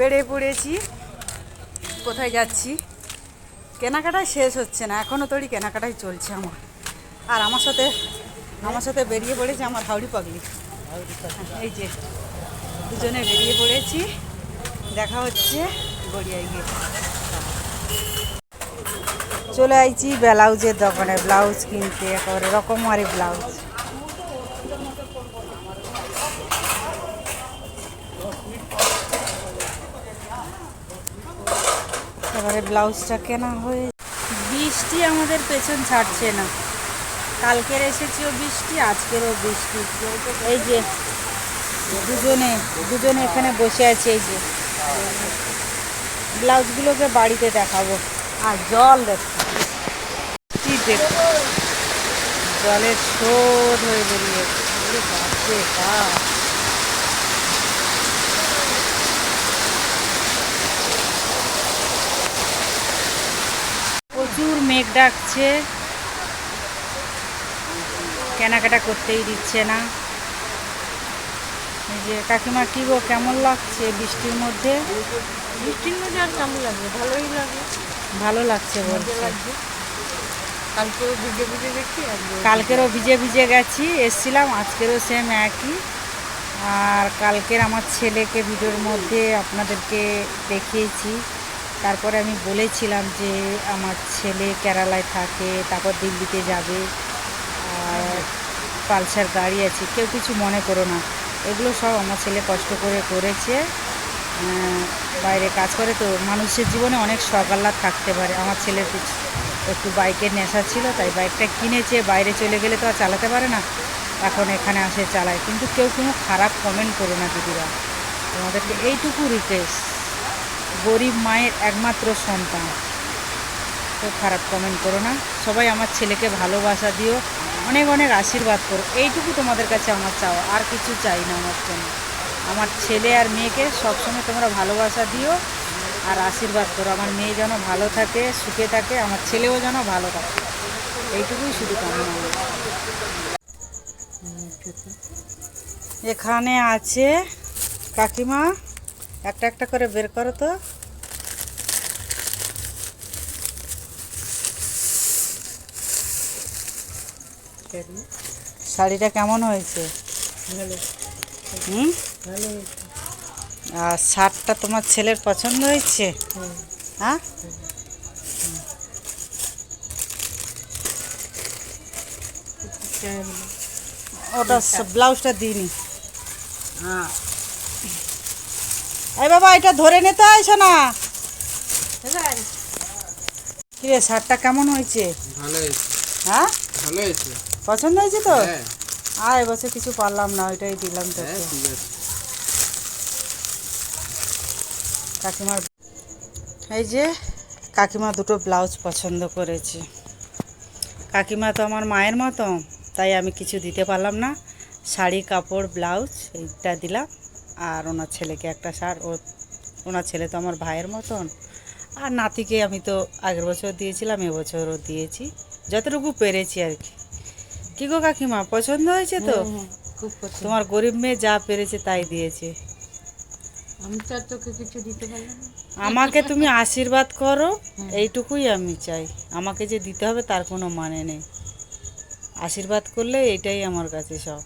বেরিয়ে পড়েছি। কোথায় যাচ্ছি কেনাকাটাই শেষ হচ্ছে না, এখনও তোরই কেনাকাটাই চলছে আমার। আর আমার সাথে বেরিয়ে পড়েছে আমার হাওড়ি পাগলি। এই যে দুজনে বেরিয়ে পড়েছি, দেখা হচ্ছে গড়িয়ায় গিয়ে। চলে আইছি ব্লাউজের দোকানে, ব্লাউজ কিনতে, একেবারে রকমারি ব্লাউজ। এবারে ব্লাউজটা কেনা হয়ে, বৃষ্টি আমাদের পেছন ছাড়ছে না। কালকের এসেছিও বৃষ্টি, আজকেরও বৃষ্টি। এই যে দুজনে এখানে বসে আছে। এই যে ব্লাউজগুলোকে বাড়িতে দেখাবো। আর জল দেখো, কি দেখো, জলের স্রোত হয়ে বেরিয়েছে। প্রচুর মেঘ ডাকছে, কেনাকাটা করতেই দিচ্ছে না। এই যে কাকিমা, কি গো, কেমন লাগছে বৃষ্টির মধ্যে? বৃষ্টির মধ্যে আর কেমন লাগবে? ভালোই লাগে। ভালো লাগছে বলছে। কালকেও ভিজে ভিজে দেখি, কালকেরও ভিজে ভিজে গেছি, এসছিলাম, আজকেরও সেম একই। আর কালকের আমার ছেলেকে ভিডিওর মধ্যে আপনাদেরকে দেখিয়েছি। তারপরে আমি বলেছিলাম যে আমার ছেলে কেরালায় থাকে, তারপর দিল্লিতে যাবে, আর পালসার গাড়ি আছে। কেউ কিছু মনে করো না, এগুলো সব আমার ছেলে কষ্ট করে করেছে। বাইরে কাজ করে তো, মানুষের জীবনে অনেক শখ আহ্লাদ থাকতে পারে। আমার ছেলের একটু বাইকের নেশা ছিল, তাই বাইকটা কিনেছে। বাইরে চলে গেলে তো আর চালাতে পারে না, এখন এখানে আসে চালায়। কিন্তু কেউ কোনো খারাপ কমেন্ট করো না দিদিরা, তোমাদেরকে এইটুকু রিকোয়েস্ট। গরিব মায়ের একমাত্র সন্তান, তো খারাপ কমেন্ট করো না। সবাই আমার ছেলেকে ভালোবাসা দিও, অনেক অনেক আশীর্বাদ করো, এইটুকু তোমাদের কাছে আমার চাও। আর কিছু চাই না আমার জন্য। আমার ছেলে আর মেয়েকে সবসময় তোমরা ভালোবাসা দিও আর আশীর্বাদ করো। আমার মেয়ে যেন ভালো থাকে, সুখে থাকে, আমার ছেলেও যেন ভালো থাকে, এইটুকুই শুধু কামনা। এখানে আছে কাকিমা, একটা একটা করে বের করো তো। শাড়িটা কেমন হয়েছে? হুম, আর শার্টটা তোমার ছেলের পছন্দ হয়েছে? হ্যাঁ, ওটা ব্লাউজটা দিইনি। হ্যাঁ, এই বাবা, এটা ধরে নিতে আইসো না। কিরে, শার্টটা কেমন হয়েছে? ভালো হয়েছে। হ্যাঁ, ভালো হয়েছে। পছন্দ হয়েছে তো? হ্যাঁ। আর এবছর কিছু পারলাম না, ওইটাই দিলাম তো। হ্যাঁ, ঠিক আছে। কাকিমার, এই যে কাকিমা দুটো ব্লাউজ পছন্দ করেছে। কাকিমা তো আমার মায়ের মতো, তাই আমি কিছু দিতে পারলাম না। শাড়ি, কাপড়, ব্লাউজ এইটা দিলাম। আর ওনার ছেলেকে একটা শার্ট, ওনার ছেলে তো আমার ভাইয়ের মতন। আর নাতিকে আমি তো আগের বছর দিয়েছিলাম, এবছরও দিয়েছি, যতটুকু পেরেছি আর কি। কী গো কাকিমা, পছন্দ হয়েছে তো? খুব পছন্দ। তোমার গরিব মেয়ে যা পেরেছে তাই দিয়েছে। আমি তো আর তোকে কিছু দিতে পারলাম না। আমাকে তুমি আশীর্বাদ করো, এইটুকুই আমি চাই। আমাকে যে দিতে হবে তার কোনো মানে নেই, আশীর্বাদ করলে এটাই আমার কাছে সব।